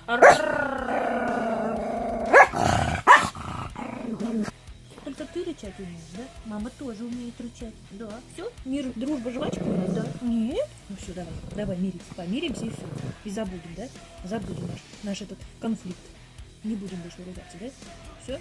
Только ты рычать умеешь, да? Мама тоже умеет рычать. Да. Все? Мир, дружба, жвачка у нас, да? Нет? Ну все, давай. Давай мириться. Помиримся и все. И забудем, да? Забудем наш этот конфликт. Не будем больше ругаться, да? Все?